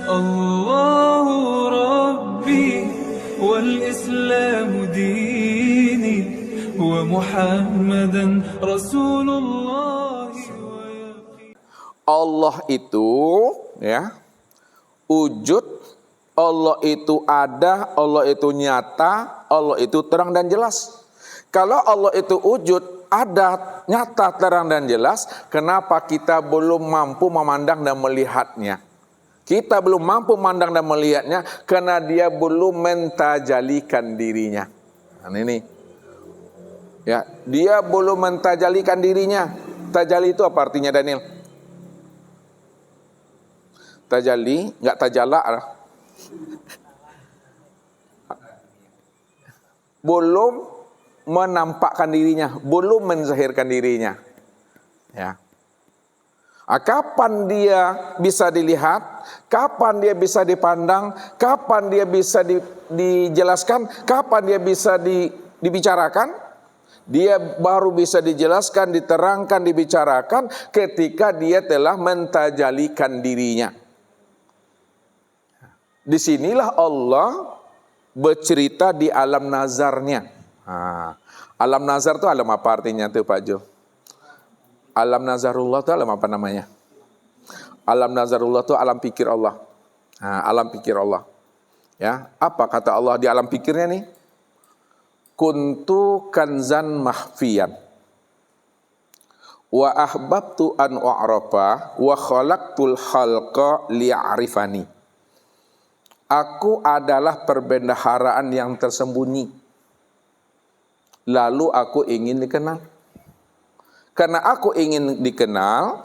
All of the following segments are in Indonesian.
الله ربي والإسلام ديني ومحمدا رسول الله. Allah itu ya wujud, Allah itu ada, Allah itu nyata, Allah itu terang dan jelas. Kalau Allah itu wujud, ada, nyata, terang dan jelas, kenapa kita belum mampu memandang dan melihatnya? Kita belum mampu memandang dan melihatnya karena dia belum mentajalikan dirinya. Nah, ini ya, dia belum mentajalikan dirinya. Tajali itu apa artinya, Daniel? Tajali, enggak tajala. Belum menampakkan dirinya, belum menzahirkan dirinya. Ya. Kapan dia bisa dilihat? Kapan dia bisa dipandang? Kapan dia bisa dijelaskan? Kapan dia bisa dibicarakan? Dia baru bisa dijelaskan, diterangkan, dibicarakan ketika dia telah mentajalikan dirinya. Disinilah Allah bercerita di alam nazarnya. Alam nazar itu alam apa artinya tuh Pak Jo? Alam nazarullah itu alam apa namanya? Alam nazarullah itu alam pikir Allah. Alam pikir Allah. Ya, apa kata Allah di alam pikirnya nih? Kuntu kanzan mahfiyan wa ahbabtu an u'rafa wa khalaqtul khalqa liya'rifani. Aku adalah perbendaharaan yang tersembunyi, lalu aku ingin dikenal. Karena aku ingin dikenal,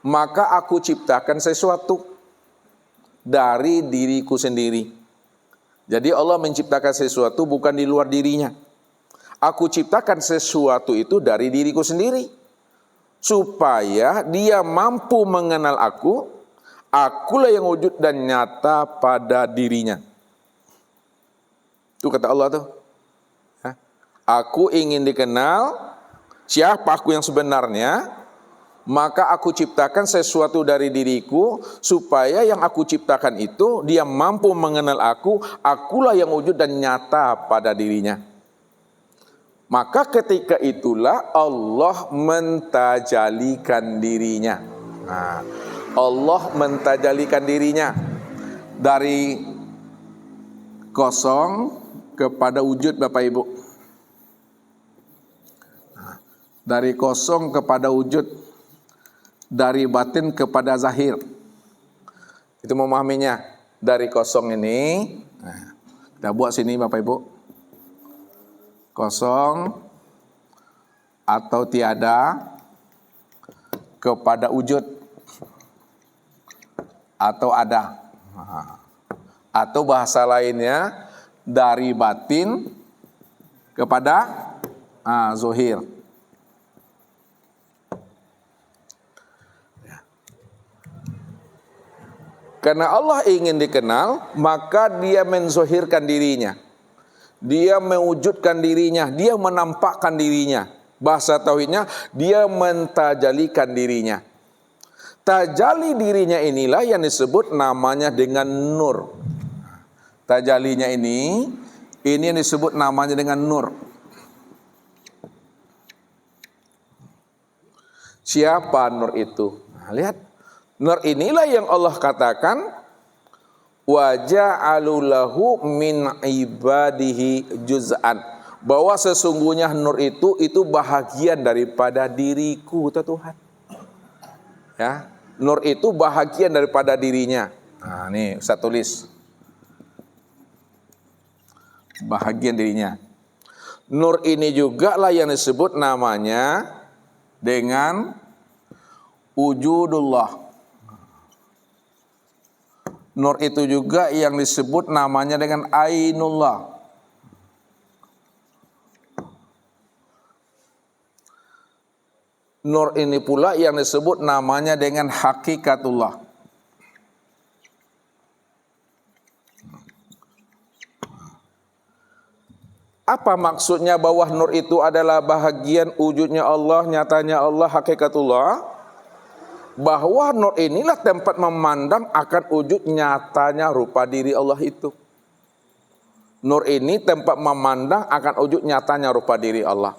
maka aku ciptakan sesuatu dari diriku sendiri. Jadi Allah menciptakan sesuatu bukan di luar dirinya. Aku ciptakan sesuatu itu dari diriku sendiri, supaya dia mampu mengenal aku. Akulah yang wujud dan nyata pada dirinya. Itu kata Allah tuh. Aku ingin dikenal, siapa aku yang sebenarnya, maka aku ciptakan sesuatu dari diriku, supaya yang aku ciptakan itu, dia mampu mengenal aku, akulah yang wujud dan nyata pada dirinya. Maka ketika itulah Allah mentajalikan dirinya. Allah mentajalikan dirinya dari kosong kepada wujud, Bapak Ibu. Dari kosong kepada wujud, dari batin kepada zahir. Itu memahaminya. Dari kosong ini, kita buat sini Bapak Ibu. Kosong atau tiada kepada wujud atau ada. Atau bahasa lainnya, dari batin kepada zahir. Karena Allah ingin dikenal, maka dia menzohirkan dirinya. Dia mewujudkan dirinya, dia menampakkan dirinya. Bahasa tauhidnya, dia mentajalikan dirinya. Tajali dirinya inilah yang disebut namanya dengan nur. Tajalinya ini yang disebut namanya dengan nur. Siapa nur itu? Lihat. Nur inilah yang Allah katakan, wa ja'alu lahu min ibadihi juz'an. Bahwa sesungguhnya nur itu bahagian daripada diriku, kata Tuhan. Ya, nur itu bahagian daripada dirinya. Nih Ustaz tulis. Bahagian dirinya. Nur ini juga lah yang disebut namanya dengan wujudullah. Nur itu juga yang disebut namanya dengan ainullah. Nur ini pula yang disebut namanya dengan hakikatullah. Apa maksudnya bahwa nur itu adalah bahagian wujudnya Allah, nyatanya Allah, hakikatullah? bahwa nur inilah tempat memandang akan wujud nyatanya rupa diri Allah itu. Nur ini tempat memandang akan wujud nyatanya rupa diri Allah.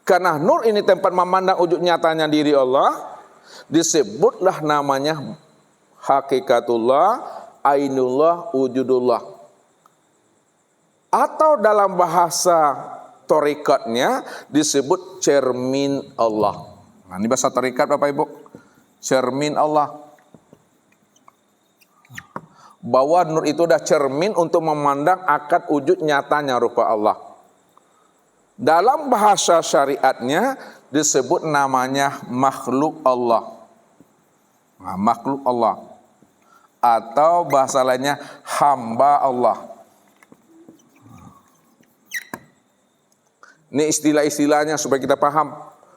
Karena nur ini tempat memandang wujud nyatanya diri Allah, disebutlah namanya hakikatullah, ainullah, wujudullah. Atau dalam bahasa torikatnya disebut cermin Allah. Nah, ini bahasa torikat Bapak Ibu. Cermin Allah. Bahwa nur itu dah cermin untuk memandang akan wujud nyatanya rupa Allah. Dalam bahasa syariatnya disebut namanya makhluk Allah. Nah, makhluk Allah. Atau bahasa lainnya hamba Allah. Ini istilah-istilahnya supaya kita paham.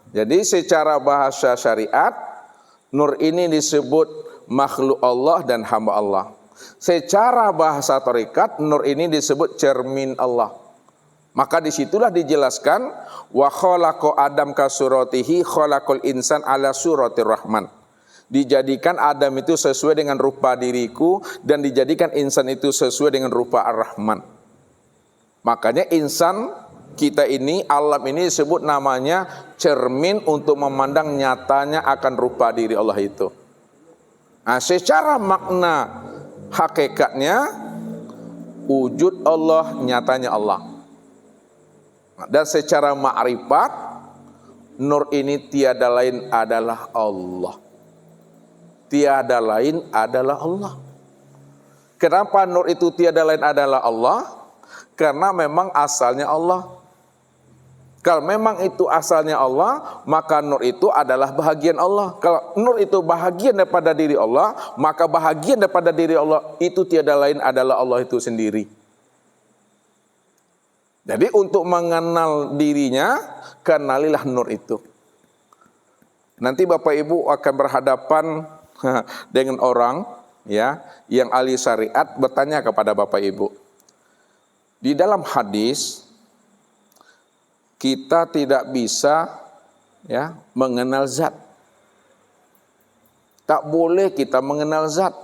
Jadi secara bahasa syariat, nur ini disebut makhluk Allah dan hamba Allah. Secara bahasa tarekat, nur ini disebut cermin Allah. Maka disitulah dijelaskan, wa khalaqa Adam ka suratihi khalaqal insan ala suratir rahman. Dijadikan Adam itu sesuai dengan rupa diriku dan dijadikan insan itu sesuai dengan rupa ar-Rahman. Makanya insan kita ini, alam ini disebut namanya cermin untuk memandang nyatanya akan rupa diri Allah itu. Nah, secara makna hakikatnya wujud Allah, nyatanya Allah. Dan secara ma'rifat nur ini tiada lain adalah Allah. Tiada lain adalah Allah. Kenapa nur itu tiada lain adalah Allah? Karena memang asalnya Allah. Kalau memang itu asalnya Allah, maka nur itu adalah bahagian Allah. Kalau nur itu bahagian daripada diri Allah, maka bahagian daripada diri Allah itu tiada lain adalah Allah itu sendiri. Jadi untuk mengenal dirinya, kenalilah nur itu. Nanti Bapak Ibu akan berhadapan dengan orang ya yang ahli syariat bertanya kepada Bapak Ibu. Di dalam hadis kita tidak bisa ya mengenal zat. Tak boleh kita mengenal zat.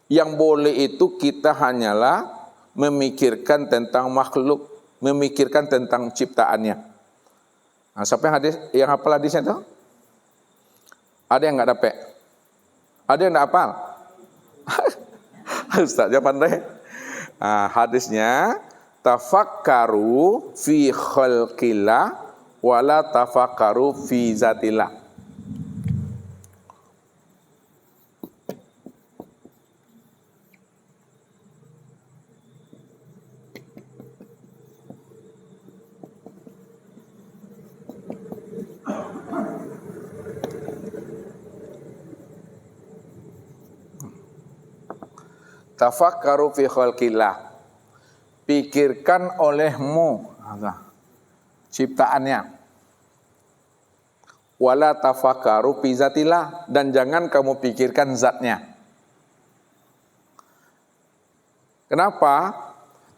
Yang boleh itu kita hanyalah memikirkan tentang makhluk, memikirkan tentang ciptaannya. Nah, siapa yang hafal hadisnya itu? Ada yang enggak dapat? Ada yang enggak hafal? Ustaznya pandai. Nah, hadisnya tafakkaru fi khalqillah wala tafakkaru fi zatillah. Tafakkaru fi khalqillah. Pikirkan olehmu ciptaannya. Wala tafakkaru fi zatillah, dan jangan kamu pikirkan zatnya. Kenapa?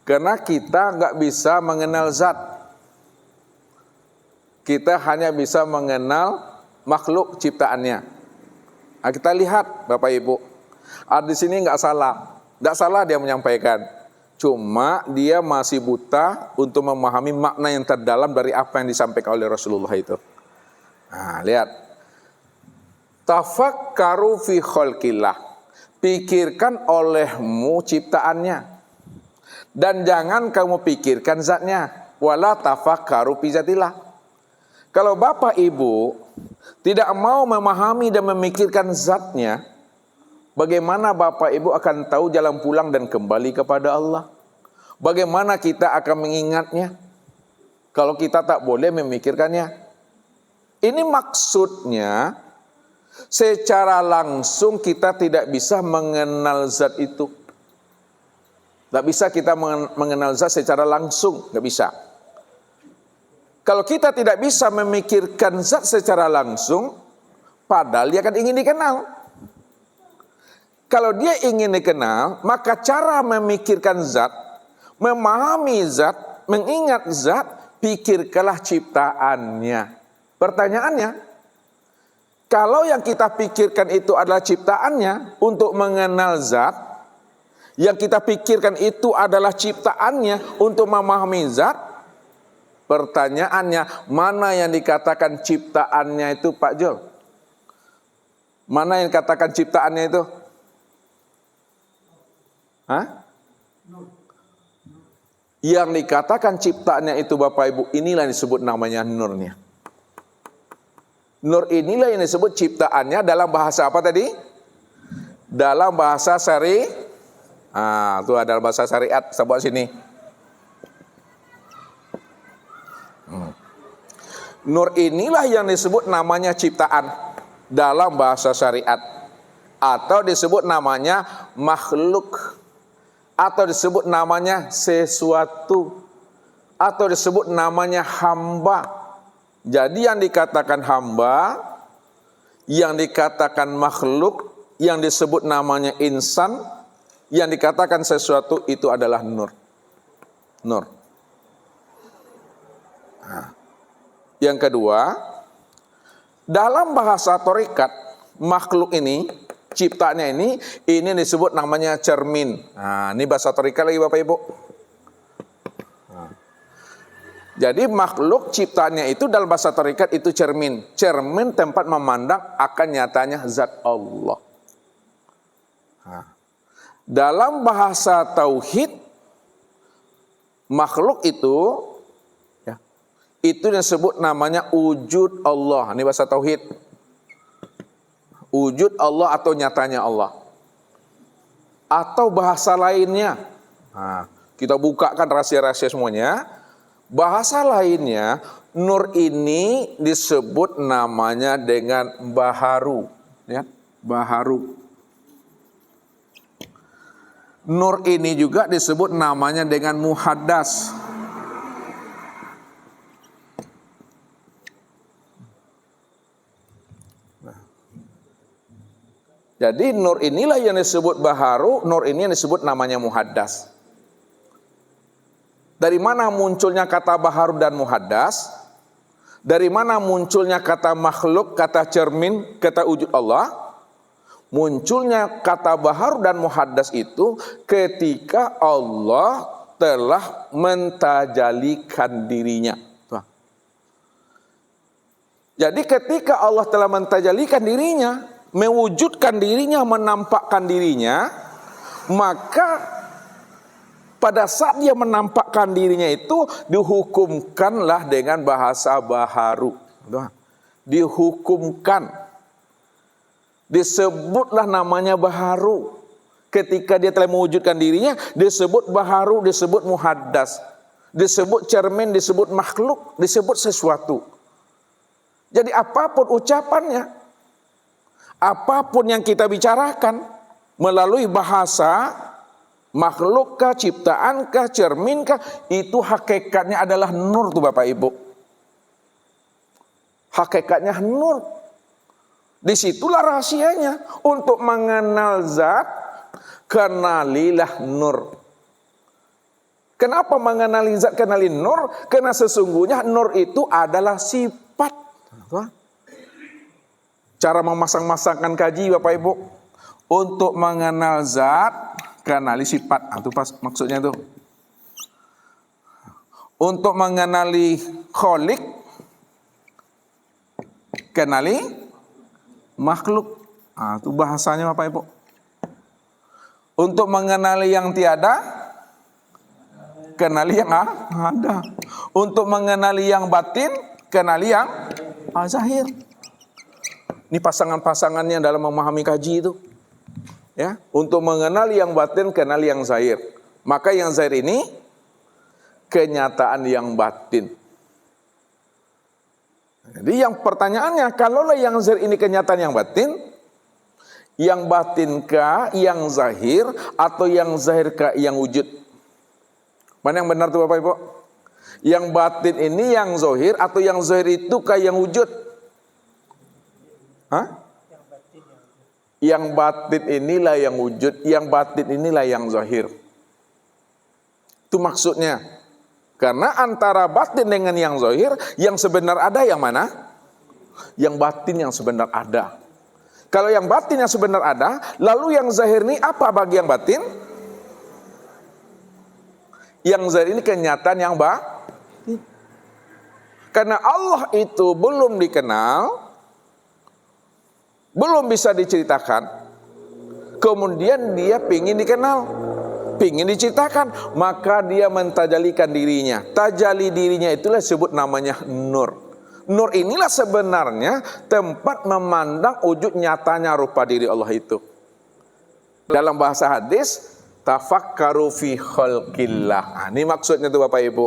Karena kita enggak bisa mengenal zat. Kita hanya bisa mengenal makhluk ciptaannya. Nah, kita lihat Bapak Ibu. Di sini enggak salah. Enggak salah dia menyampaikan. Cuma dia masih buta untuk memahami makna yang terdalam dari apa yang disampaikan oleh Rasulullah itu. Nah, lihat. Tafakkaru fi khalqillah. Pikirkan olehmu ciptaannya. Dan jangan kamu pikirkan zatnya. Wala tafakkaru fi zatillah. Kalau Bapak Ibu tidak mau memahami dan memikirkan zatnya, bagaimana Bapak Ibu akan tahu jalan pulang dan kembali kepada Allah? Bagaimana kita akan mengingatnya kalau kita tak boleh memikirkannya? Ini maksudnya secara langsung kita tidak bisa mengenal zat itu. Tak bisa kita mengenal zat secara langsung, tak bisa. Kalau kita tidak bisa memikirkan zat secara langsung, padahal dia akan ingin dikenal. Kalau dia ingin dikenal, maka cara memikirkan zat, memahami zat, mengingat zat, pikirkanlah ciptaannya. Pertanyaannya, Kalau yang kita pikirkan itu adalah ciptaannya untuk mengenal zat, yang kita pikirkan itu adalah ciptaannya untuk memahami zat, pertanyaannya, mana yang dikatakan ciptaannya itu Pak Jol? Mana yang katakan ciptaannya itu? Hah? Yang dikatakan ciptaannya itu Bapak Ibu, inilah yang disebut namanya nurnya. Nur inilah yang disebut ciptaannya dalam bahasa apa tadi? Dalam bahasa syari. Itu adalah bahasa syariat. Saya buat sini. Nur inilah yang disebut namanya ciptaan dalam bahasa syariat. Atau disebut namanya makhluk. Atau disebut namanya sesuatu. Atau disebut namanya hamba. Jadi yang dikatakan hamba, yang dikatakan makhluk, yang disebut namanya insan, yang dikatakan sesuatu itu adalah nur. Nur. Nah. Yang kedua, dalam bahasa tarekat, makhluk ini, ciptanya ini disebut namanya cermin. Nah, ini bahasa tarekat lagi Bapak Ibu. Jadi makhluk ciptaannya itu dalam bahasa tarekat itu cermin. Cermin tempat memandang akan nyatanya zat Allah. Dalam bahasa tauhid, makhluk itu disebut namanya wujud Allah. Ini bahasa tauhid. Wujud Allah atau nyatanya Allah. Atau bahasa lainnya. Kita bukakan rahasia-rahasia semuanya. Bahasa lainnya, nur ini disebut namanya dengan baharu. Ya, baharu. Nur ini juga disebut namanya dengan muhaddas. Jadi nur inilah yang disebut baharu, nur ini yang disebut namanya muhaddas. Dari mana munculnya kata baharu dan muhaddas? Dari mana munculnya kata makhluk, kata cermin, kata wujud Allah? Munculnya kata baharu dan muhaddas itu ketika Allah telah mentajalikan dirinya. Jadi ketika Allah telah mentajalikan dirinya, mewujudkan dirinya, menampakkan dirinya, maka pada saat dia menampakkan dirinya itu dihukumkanlah dengan bahasa baharu. Dihukumkan. Disebutlah namanya baharu. Ketika dia telah mewujudkan dirinya, disebut baharu, disebut muhaddas. Disebut cermin, disebut makhluk, disebut sesuatu. Jadi apapun ucapannya, apapun yang kita bicarakan melalui bahasa, makhlukkah, ciptaankah, cerminkah, itu hakikatnya adalah nur tuh Bapak Ibu. Hakikatnya nur. Disitulah rahasianya. Untuk mengenal zat, kenalilah nur. Kenapa mengenali zat, kenali nur? Karena sesungguhnya nur itu adalah sifat. Cara memasang-masangkan kaji Bapak Ibu. Untuk mengenal zat, kenali sifat. Itu pas maksudnya tuh. Untuk mengenali kholik, kenali makhluk. Itu bahasanya Bapak Ibu. Untuk mengenali yang tiada, kenali yang ada. Untuk mengenali yang batin, kenali yang zahir. Ini pasangan-pasangannya dalam memahami kaji itu. Ya, untuk mengenali yang batin, kenali yang zahir. Maka yang zahir ini kenyataan yang batin. Jadi yang pertanyaannya, kalaulah yang zahir ini kenyataan yang batinkah yang zahir atau yang zahirkah yang wujud? Mana yang benar tuh Bapak Ibu? Yang batin ini yang zahir atau yang zahir itu kah yang wujud? Yang batin inilah yang wujud, yang batin inilah yang zahir. Itu maksudnya. Karena antara batin dengan yang zahir, yang sebenar ada yang mana? Yang batin yang sebenar ada. Kalau yang batin yang sebenar ada, lalu yang zahir ini apa bagi yang batin? Yang zahir ini kenyataan yang batin. Karena Allah itu belum dikenal, belum bisa diceritakan, kemudian dia pingin dikenal, pingin diceritakan, maka dia mentajalikan dirinya. Tajali dirinya itulah disebut namanya nur. Nur inilah sebenarnya tempat memandang wujud nyatanya rupa diri Allah itu. Dalam bahasa hadis, tafakkaru fi khalqillah. Nah, ini maksudnya tuh Bapak Ibu.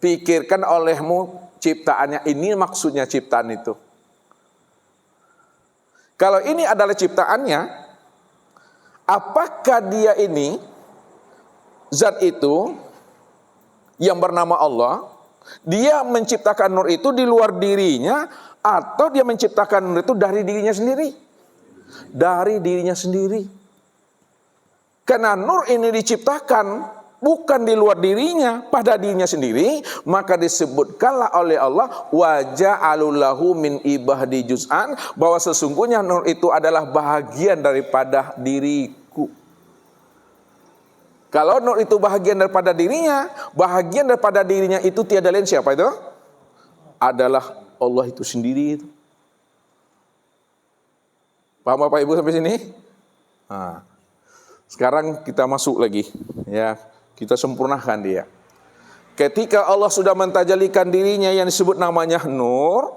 Pikirkan olehmu ciptaannya, ini maksudnya ciptaan itu. Kalau ini adalah ciptaannya, apakah dia ini, zat itu yang bernama Allah, dia menciptakan nur itu di luar dirinya, atau dia menciptakan nur itu dari dirinya sendiri? Dari dirinya sendiri. Karena nur ini diciptakan bukan di luar dirinya, pada dirinya sendiri, maka disebutkanlah oleh Allah wa ja'alulahu min ibadi juz'an, bahwa sesungguhnya nur itu adalah bahagian daripada diriku. Kalau nur itu bahagian daripada dirinya, bahagian daripada dirinya itu tiada lain siapa itu? Adalah Allah itu sendiri itu. Paham Bapak Ibu sampai sini? Nah, sekarang kita masuk lagi, ya, kita sempurnakan dia. Ketika Allah sudah mentajalikan dirinya yang disebut namanya nur,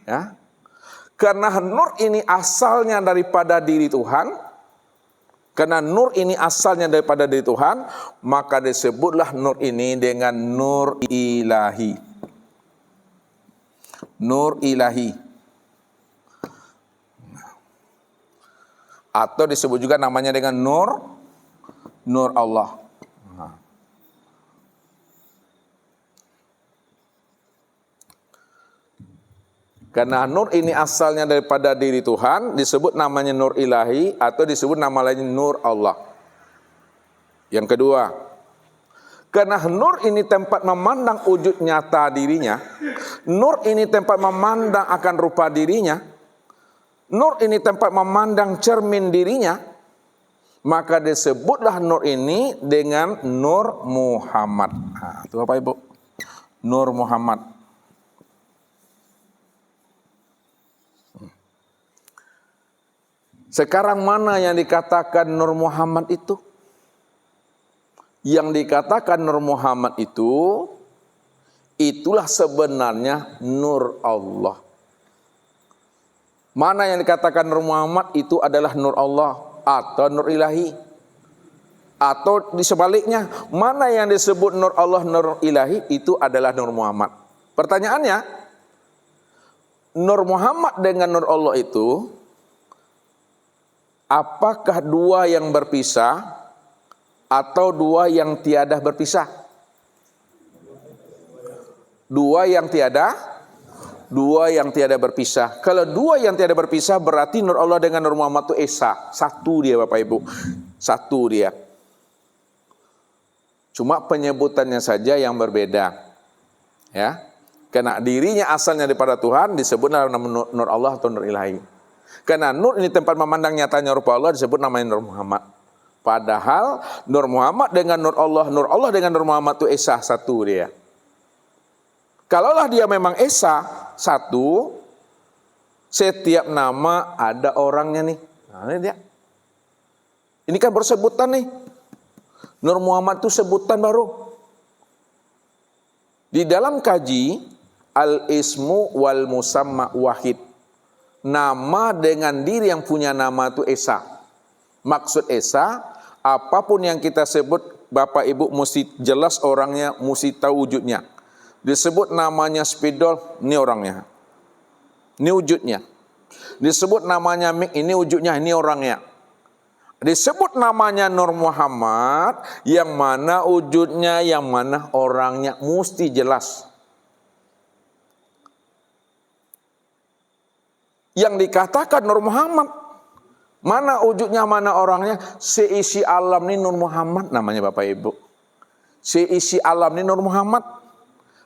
ya, karena nur ini asalnya daripada diri Tuhan. Karena nur ini asalnya daripada diri Tuhan, maka disebutlah nur ini dengan nur ilahi. Nur ilahi. Atau disebut juga namanya dengan nur Allah. Karena nur ini asalnya daripada diri Tuhan, disebut namanya nur ilahi, atau disebut nama lain nur Allah. Yang kedua, karena nur ini tempat memandang wujud nyata dirinya, nur ini tempat memandang akan rupa dirinya, nur ini tempat memandang cermin dirinya, maka disebutlah nur ini dengan Nur Muhammad. Nah, itu Bapak Ibu, Nur Muhammad. Sekarang mana yang dikatakan Nur Muhammad itu? Yang dikatakan Nur Muhammad itu, itulah sebenarnya Nur Allah. Mana yang dikatakan Nur Muhammad itu adalah Nur Allah atau Nur Ilahi? Atau di sebaliknya, mana yang disebut Nur Allah, Nur Ilahi itu adalah Nur Muhammad? Pertanyaannya, Nur Muhammad dengan Nur Allah itu, apakah dua yang berpisah atau dua yang tiada berpisah? Dua yang tiada berpisah. Kalau dua yang tiada berpisah, berarti Nur Allah dengan Nur Muhammad itu esa, satu dia Bapak Ibu, satu dia. Cuma penyebutannya saja yang berbeda, ya. Karena dirinya asalnya daripada Tuhan, disebut nama Nur Allah atau Nur Ilahi. Karena nur ini tempat memandang nyatanya rupa Allah, disebut namanya Nur Muhammad. Padahal Nur Muhammad dengan Nur Allah dengan Nur Muhammad itu esa, satu dia. Kalaulah dia memang esa, satu, setiap nama ada orangnya nih. Nah, ini dia. Ini kan bersebutan nih. Nur Muhammad itu sebutan baru. Di dalam kaji, al-ismu wal musamma wahid. Nama dengan diri yang punya nama itu esa. Maksud esa, apapun yang kita sebut, Bapak Ibu mesti jelas orangnya, mesti tahu wujudnya. Disebut namanya spidol, ini orangnya, ini wujudnya. Disebut namanya mik, ini wujudnya, ini orangnya. Disebut namanya Nur Muhammad, yang mana wujudnya, yang mana orangnya, mesti jelas. Yang dikatakan Nur Muhammad, mana wujudnya, mana orangnya, seisi alam ini Nur Muhammad namanya Bapak Ibu. Seisi alam ini Nur Muhammad.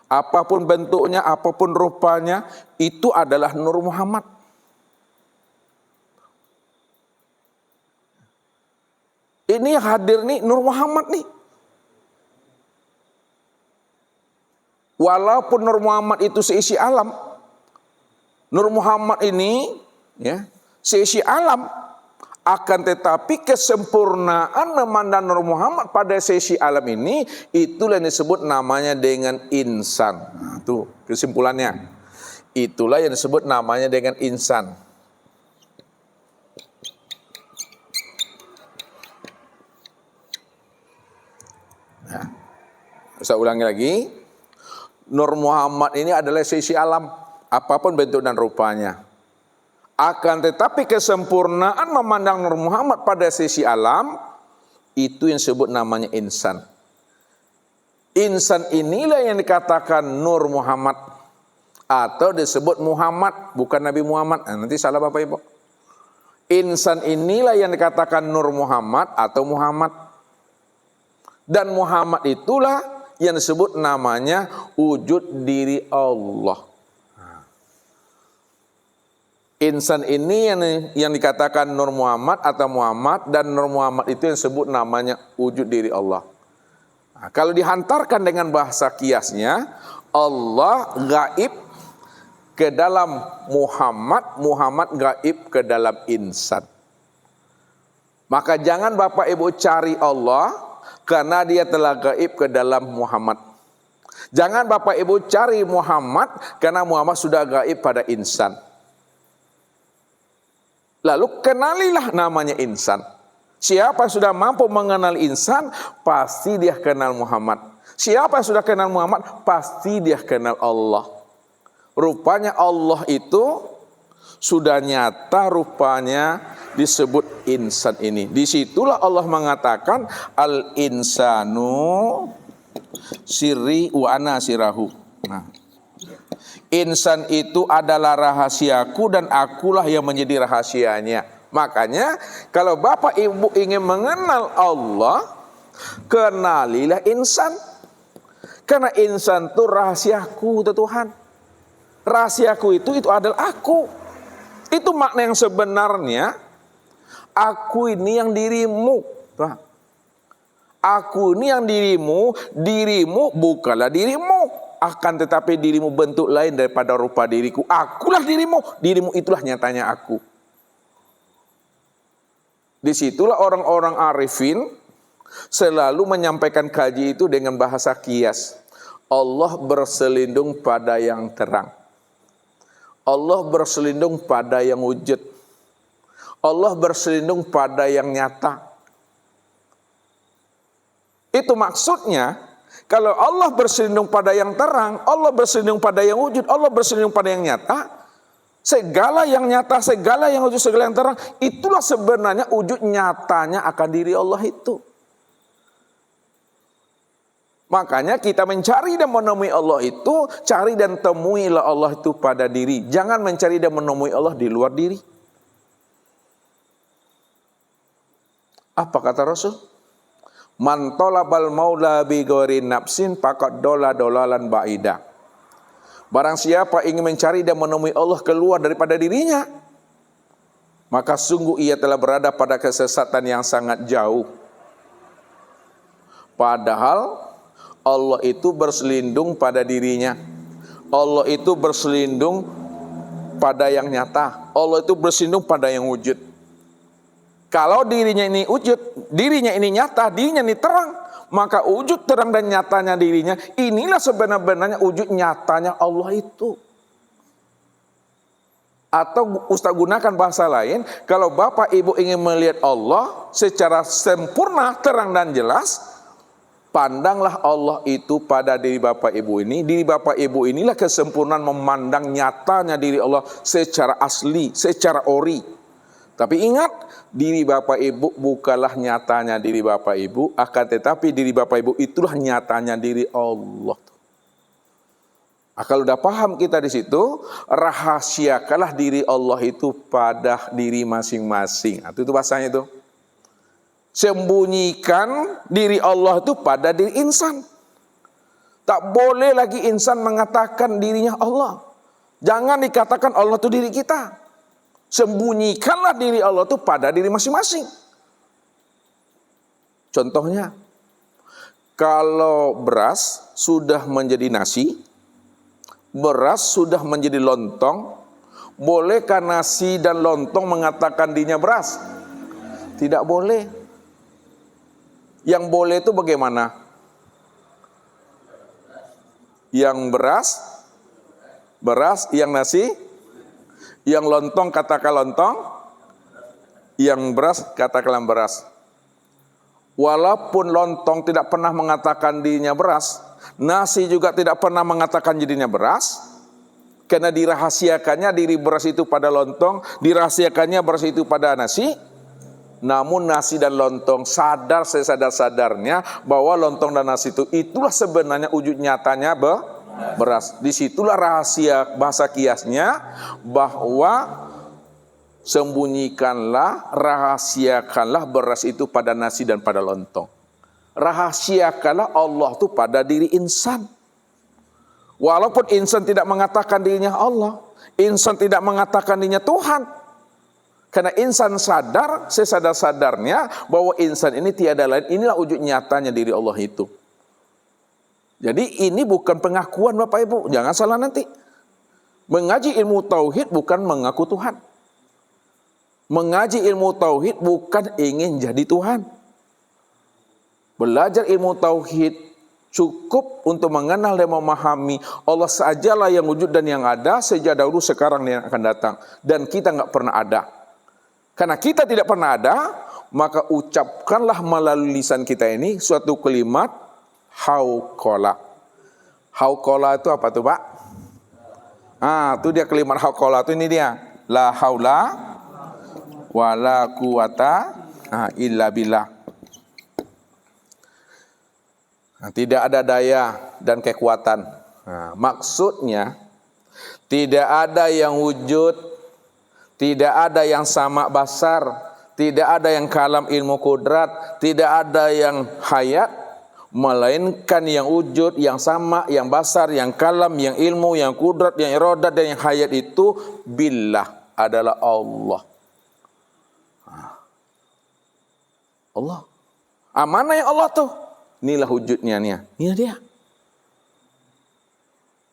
apapun bentuknya, apapun rupanya, itu adalah Nur Muhammad. Ini hadir nih Nur Muhammad nih. Walaupun Nur Muhammad itu seisi alam, Nur Muhammad ini ya seisi alam, akan tetapi kesempurnaan memandang Nur Muhammad pada seisi alam ini, itulah yang disebut namanya dengan insan. Nah, itu kesimpulannya. Itulah yang disebut namanya dengan insan. Nah, saya ulangi lagi. Nur Muhammad ini adalah seisi alam, apapun bentuk dan rupanya. Akan tetapi kesempurnaan memandang Nur Muhammad pada sisi alam, itu yang disebut namanya insan. Insan inilah yang dikatakan Nur Muhammad, atau disebut Muhammad, bukan Nabi Muhammad. Nah, nanti salah Bapak Ibu. Insan inilah yang dikatakan Nur Muhammad atau Muhammad. Dan Muhammad itulah yang disebut namanya wujud diri Allah. Insan ini yang dikatakan Nur Muhammad atau Muhammad, dan Nur Muhammad itu yang disebut namanya wujud diri Allah. Nah, kalau dihantarkan dengan bahasa kiasnya, Allah gaib ke dalam Muhammad, Muhammad gaib ke dalam insan. Maka jangan Bapak Ibu cari Allah karena dia telah gaib ke dalam Muhammad. Jangan Bapak Ibu cari Muhammad karena Muhammad sudah gaib pada insan. Lalu kenalilah namanya insan. Siapa yang sudah mampu mengenal insan, pasti dia kenal Muhammad. Siapa yang sudah kenal Muhammad, pasti dia kenal Allah. Rupanya Allah itu sudah nyata, rupanya disebut insan ini. Disitulah Allah mengatakan al-insanu sirri wa ana sirahu. Nah, insan itu adalah rahasiaku dan akulah yang menjadi rahasianya. Makanya kalau Bapak Ibu ingin mengenal Allah, kenalilah insan. Karena insan itu rahasiaku, Tuhan. Rahasiaku itu adalah aku. Itu makna yang sebenarnya. Aku ini yang dirimu. Aku ini yang dirimu. Dirimu bukanlah dirimu. Akan tetapi dirimu bentuk lain daripada rupa diriku. Akulah dirimu. Dirimu itulah nyatanya aku. Disitulah orang-orang arifin selalu menyampaikan kaji itu dengan bahasa kias. Allah berselindung pada yang terang. Allah berselindung pada yang wujud. Allah berselindung pada yang nyata. Itu maksudnya, kalau Allah berselindung pada yang terang, Allah berselindung pada yang wujud, Allah berselindung pada yang nyata, segala yang nyata, segala yang wujud, segala yang terang, itulah sebenarnya wujud nyatanya akan diri Allah itu. Makanya kita mencari dan menemui Allah itu, cari dan temuilah Allah itu pada diri. Jangan mencari dan menemui Allah di luar diri. Apa kata Rasul? Man talabal maula bi ghairi nafsin faqad dola dolalan ba'ida. Barang siapa ingin mencari dan menemui Allah keluar daripada dirinya, maka sungguh ia telah berada pada kesesatan yang sangat jauh. Padahal Allah itu berselindung pada dirinya. Allah itu berselindung pada yang nyata. Allah itu berselindung pada yang wujud. Kalau dirinya ini wujud, dirinya ini nyata, dirinya ini terang, maka wujud terang dan nyatanya dirinya, inilah sebenarnya wujud nyatanya Allah itu. Atau Ustaz gunakan bahasa lain, kalau Bapak Ibu ingin melihat Allah secara sempurna, terang dan jelas, pandanglah Allah itu pada diri Bapak Ibu ini. Diri Bapak Ibu inilah kesempurnaan memandang nyatanya diri Allah secara asli, secara ori. Tapi ingat, diri Bapak Ibu bukanlah nyatanya diri Bapak Ibu, akan tetapi diri Bapak Ibu itulah nyatanya diri Allah. Kalau udah paham kita di situ, rahasiakanlah diri Allah itu pada diri masing-masing. Itu bahasanya itu. Sembunyikan diri Allah itu pada diri insan. Tak boleh lagi insan mengatakan dirinya Allah. Jangan dikatakan Allah itu diri kita. Sembunyikanlah diri Allah itu pada diri masing-masing. Contohnya, kalau beras sudah menjadi nasi, beras sudah menjadi lontong, bolehkah nasi dan lontong mengatakan dirinya beras? Tidak boleh. Yang boleh itu bagaimana? Yang beras, yang nasi, yang lontong katakan lontong, yang beras katakan beras. Walaupun lontong tidak pernah mengatakan dirinya beras, nasi juga tidak pernah mengatakan dirinya beras, karena dirahasiakannya diri beras itu pada lontong, dirahasiakannya beras itu pada nasi. Namun nasi dan lontong sadar sesadar-sadarnya bahwa lontong dan nasi itu itulah sebenarnya wujud nyatanya beras. Disitulah rahasia bahasa kiasnya bahwa sembunyikanlah, rahasiakanlah beras itu pada nasi dan pada lontong. Rahasiakanlah Allah itu pada diri insan. Walaupun insan tidak mengatakan dirinya Allah, insan tidak mengatakan dirinya Tuhan. Karena insan sadar, sesadar-sadarnya bahwa insan ini tiada lain, inilah wujud nyatanya diri Allah itu. Jadi ini bukan pengakuan Bapak Ibu, jangan salah nanti. Mengaji ilmu tauhid bukan mengaku Tuhan. Mengaji ilmu tauhid bukan ingin jadi Tuhan. Belajar ilmu tauhid cukup untuk mengenal dan memahami Allah sajalah yang wujud dan yang ada sejak dahulu, sekarang dan yang akan datang. Dan kita nggak pernah ada. Karena kita tidak pernah ada, maka ucapkanlah melalui lisan kita ini suatu kalimat hauqala. Hauqala itu apa tuh Pak? Itu dia kalimat hauqala itu, ini dia. La haula wala quwata illa billah. Tidak ada daya dan kekuatan. Maksudnya tidak ada yang wujud, tidak ada yang sama basar, tidak ada yang kalam ilmu kudrat, tidak ada yang hayat, melainkan yang wujud, yang sama, yang basar, yang kalam, yang ilmu, yang kudrat, yang iradat dan yang hayat itu billah, adalah Allah. Allah. Mana yang Allah tuh? Inilah wujudnya nih. Ini dia.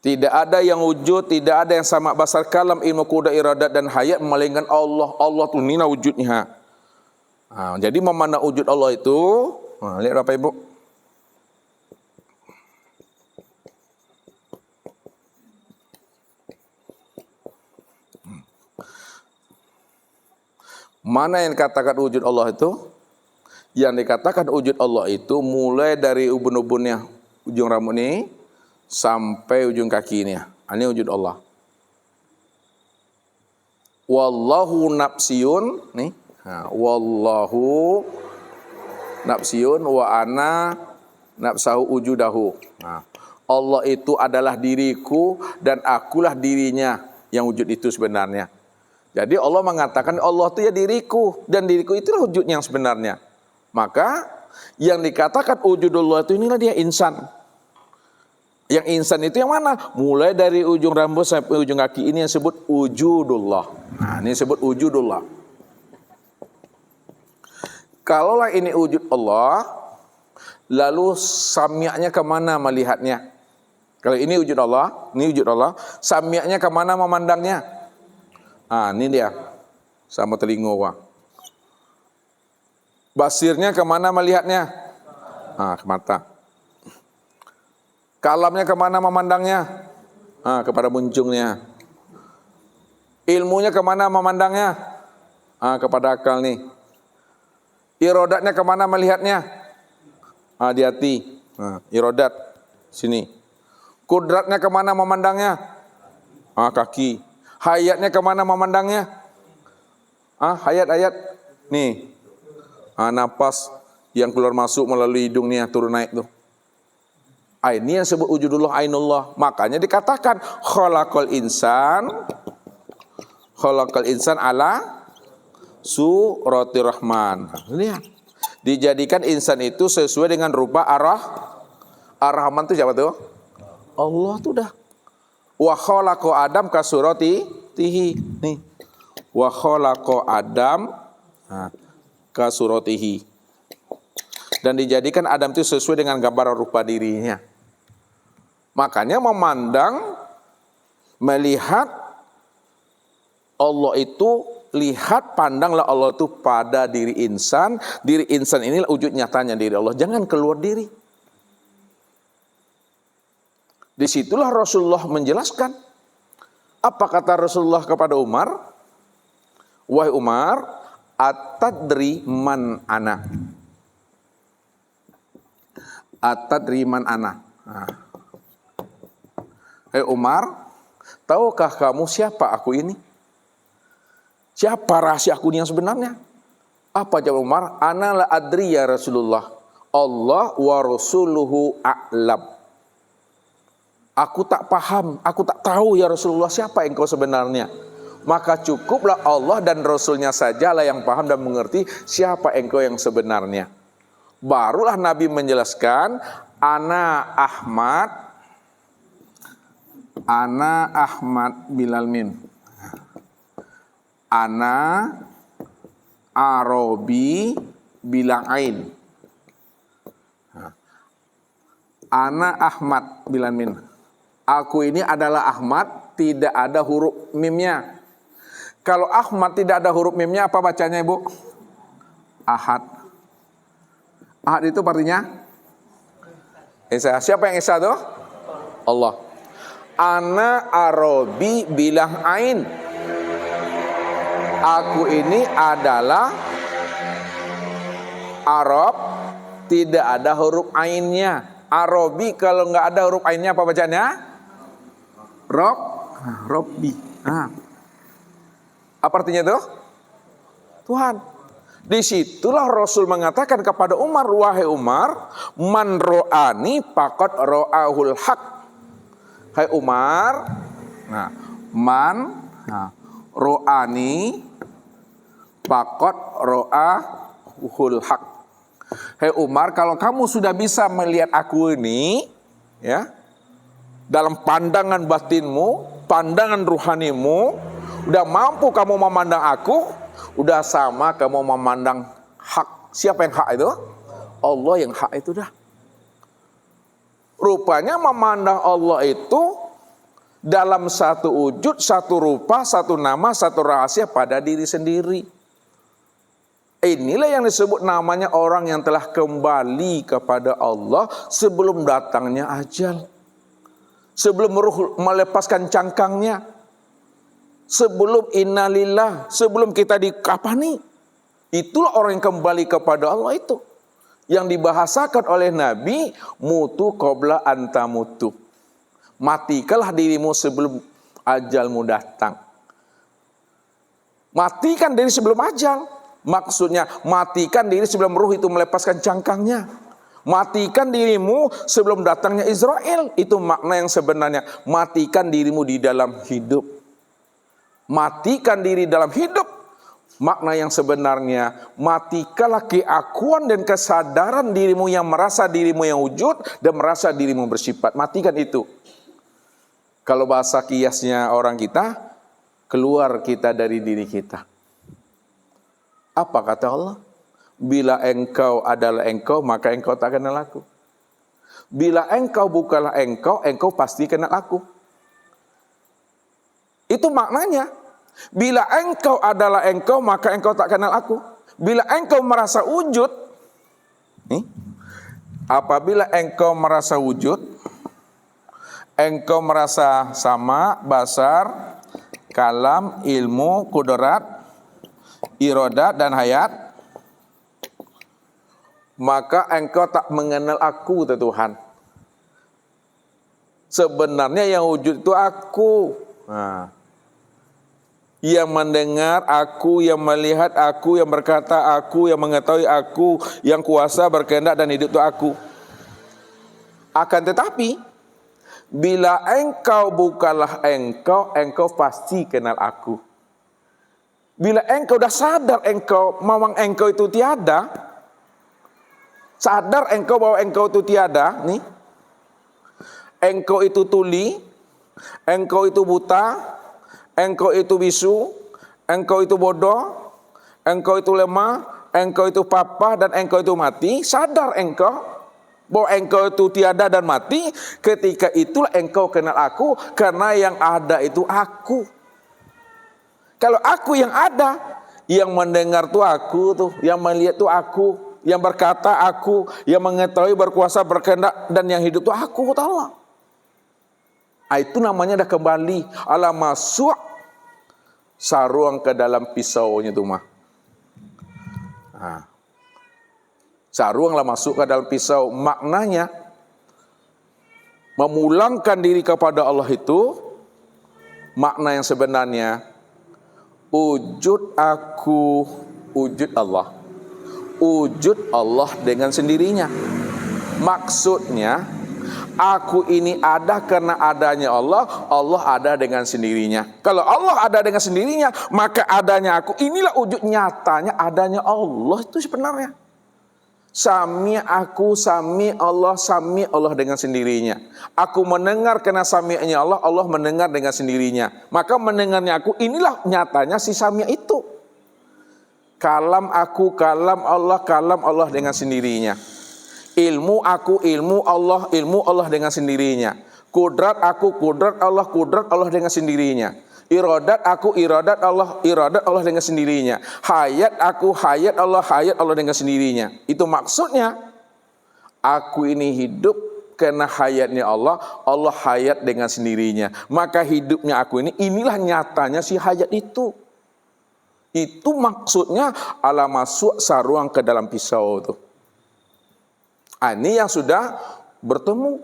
Tidak ada yang wujud, tidak ada yang sama basar kalam, ilmu kudrat, iradat dan hayat melainkan Allah. Allah tuh inilah wujudnya. Jadi memandang wujud Allah itu, lihat Bapak Ibu. Mana yang dikatakan wujud Allah itu? Yang dikatakan wujud Allah itu mulai dari ubun-ubunnya, ujung rambut ini sampai ujung kaki ini. Ini wujud Allah. Wallahu nafsiyun, nih. Wallahu nafsiyun wa ana nafsahu wujudahu. Allah itu adalah diriku dan akulah dirinya yang wujud itu sebenarnya. Jadi Allah mengatakan Allah itu ya diriku dan diriku itulah wujud yang sebenarnya. Maka yang dikatakan wujudullah itu inilah dia insan. Yang insan itu yang mana? Mulai dari ujung rambut sampai ujung kaki, ini yang disebut wujudullah. Ini disebut wujudullah. Kalaulah ini wujud Allah, lalu sami'nya kemana melihatnya? Kalau ini wujud Allah, sami'nya kemana memandangnya? Ini dia, sama telinga Pak. Basirnya kemana melihatnya? Ke mata. Kalamnya kemana memandangnya? Kepada muncungnya. Ilmunya kemana memandangnya? Kepada akal nih. Irodatnya kemana melihatnya? Di hati. Irodat. Sini. Kudratnya kemana memandangnya? Kaki. Hayatnya kemana memandangnya? Hayat. Nih. Napas yang keluar masuk melalui hidungnya turun naik tuh. Ini yang disebut wujudullah ainullah. Makanya dikatakan khalaqal insan ala surati rahman. Lihat. Dijadikan insan itu sesuai dengan rupa Ar-Rahman itu siapa tuh? Allah tuh dah. Wa khalaqa Adam ka suratihi. Nih. Wa khalaqa Adam ka suratihi. Dan dijadikan Adam itu sesuai dengan gambar rupa dirinya. Makanya memandang, melihat Allah itu, lihat, pandanglah Allah itu pada diri insan. Diri insan inilah wujud nyatanya diri Allah. Jangan keluar diri. Disitulah Rasulullah menjelaskan. Apa kata Rasulullah kepada Umar? Wahai Umar, atadri man ana. Atadri man ana. Hei Umar, tahukah kamu siapa aku ini? Siapa rahasia aku ini yang sebenarnya? Apa jawab Umar? Ana la adri ya Rasulullah. Allah wa rasuluhu a'lam. Aku tak paham, aku tak tahu ya Rasulullah siapa engkau sebenarnya. Maka cukuplah Allah dan Rasulnya sajalah yang paham dan mengerti siapa engkau yang sebenarnya. Barulah Nabi menjelaskan, Ana Ahmad bilal mim. Ana Arabi bilang ain. Ana Ahmad bilang min. Aku ini adalah Ahmad, tidak ada huruf mimnya. Kalau Ahmad tidak ada huruf mimnya, apa bacanya Ibu? Ahad. Ahad itu artinya Esa. Siapa yang Esa tuh? Allah. Ana Arabi bilang ain. Aku ini adalah Arab, tidak ada huruf ainnya. Arabi kalau nggak ada huruf ainnya apa bacanya? Robbi. Apa artinya itu? Tuhan. Disitulah Rasul mengatakan kepada Umar, wahai Umar, man ro'ani faqad ro'ahul haq. Hai Umar, ro'ani faqad ro'ahul haq. Hai Umar, kalau kamu sudah bisa melihat aku ini, ya, dalam pandangan batinmu, pandangan ruhanimu, udah mampu kamu memandang aku, udah sama kamu memandang hak. Siapa yang hak itu? Allah yang hak itu dah. Rupanya memandang Allah itu dalam satu wujud, satu rupa, satu nama, satu rahasia pada diri sendiri. Inilah yang disebut namanya orang yang telah kembali kepada Allah sebelum datangnya ajal. Sebelum ruh melepaskan cangkangnya. Sebelum innalillah, sebelum kita dikafani. Itulah orang yang kembali kepada Allah itu. Yang dibahasakan oleh Nabi, mutu qabla anta mutu. Matikanlah dirimu sebelum ajalmu datang. Matikan diri sebelum ajal. Maksudnya matikan diri sebelum ruh itu melepaskan cangkangnya. Matikan dirimu sebelum datangnya Israel. Itu makna yang sebenarnya. Matikan dirimu di dalam hidup. Matikan diri dalam hidup. Makna yang sebenarnya, matikanlah keakuan dan kesadaran dirimu yang merasa dirimu yang wujud dan merasa dirimu bersifat. Matikan itu. Kalau bahasa kiasnya orang kita, keluar kita dari diri kita. Apa kata Allah? Bila engkau adalah engkau, maka engkau tak kenal aku. Bila engkau bukanlah engkau, engkau pasti kenal aku. Itu maknanya. Bila engkau adalah engkau, maka engkau tak kenal aku. Bila engkau merasa wujud, apabila engkau merasa wujud, engkau merasa sama, basar, kalam, ilmu, kudrat, iradat dan hayat, maka engkau tak mengenal aku, Tuhan. Sebenarnya yang wujud itu aku. Yang mendengar aku, yang melihat aku, yang berkata aku, yang mengetahui aku, yang kuasa berkehendak dan hidup itu aku. Akan tetapi, bila engkau bukanlah engkau, engkau pasti kenal aku. Bila engkau dah sadar engkau, memang engkau itu tiada, sadar engkau bahwa engkau itu tiada, nih, engkau itu tuli, engkau itu buta, engkau itu bisu, engkau itu bodoh, engkau itu lemah, engkau itu papa, dan engkau itu mati. Sadar engkau bahwa engkau itu tiada dan mati. Ketika itulah engkau kenal aku, karena yang ada itu aku. Kalau aku yang ada, yang mendengar tuh aku tuh, yang melihat tuh aku, yang berkata aku, yang mengetahui, berkuasa, berkehendak, dan yang hidup tuh aku, kata Allah. Itu namanya dah kembali ala masuk saruang ke dalam pisaunya tuh mah. Saruang lah masuk ke dalam pisau. Maknanya memulangkan diri kepada Allah itu makna yang sebenarnya wujud aku, wujud Allah. Wujud Allah dengan sendirinya. Maksudnya aku ini ada karena adanya Allah, Allah ada dengan sendirinya. Kalau Allah ada dengan sendirinya, maka adanya aku, inilah wujud nyatanya adanya Allah itu sebenarnya. Sami aku, sami Allah dengan sendirinya. Aku mendengar karena sami'nya Allah, Allah mendengar dengan sendirinya. Maka mendengarnya aku, inilah nyatanya si sami itu. Kalam aku, kalam Allah dengan sendirinya. Ilmu aku, ilmu Allah dengan sendirinya. Kudrat aku, kudrat Allah dengan sendirinya. Iradat aku, iradat Allah dengan sendirinya. Hayat aku, hayat Allah dengan sendirinya. Itu maksudnya, aku ini hidup karena hayatnya Allah, Allah hayat dengan sendirinya. Maka hidupnya aku ini, inilah nyatanya si hayat itu. Itu maksudnya ala masuk saruang ke dalam pisau itu. Ini yang sudah bertemu.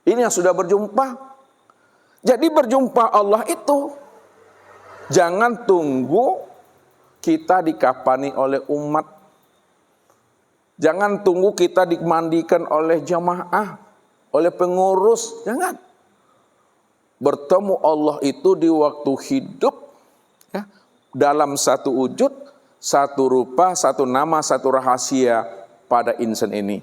Ini yang sudah berjumpa. Jadi berjumpa Allah itu jangan tunggu kita dikafani oleh umat. Jangan tunggu kita dimandikan oleh jamaah, oleh pengurus. Jangan. Bertemu Allah itu di waktu hidup, ya, dalam satu wujud, satu rupa, satu nama, satu rahasia pada insan ini.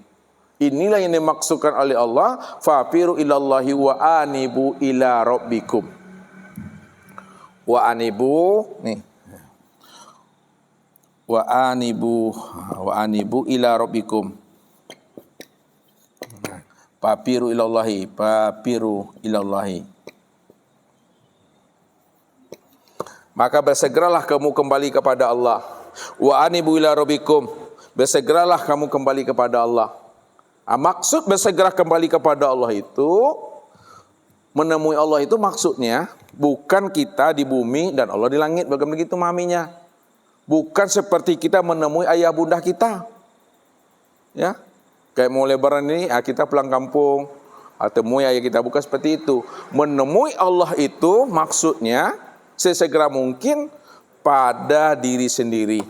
Inilah yang dimaksudkan oleh Allah, fafiru ilallahi wa anibu ila rabbikum. Wa anibu nih. Wa anibu ila rabbikum. Fafiru ilallahi. Maka bersegeralah kamu kembali kepada Allah. Wa anibu ila rabbikum. Bersegeralah kamu kembali kepada Allah. Maksud bersegera kembali kepada Allah itu, menemui Allah itu maksudnya bukan kita di bumi dan Allah di langit, bagaimana begitu maminya. Bukan seperti kita menemui ayah bunda kita. Ya. Kayak mau lebaran ini, kita pulang kampung, temui ayah kita, bukan seperti itu. Menemui Allah itu maksudnya sesegera mungkin pada diri sendiri.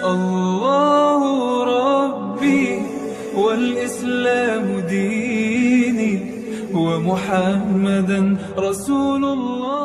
Allahu Rabbi والإسلام ديني ومحمدا رسول الله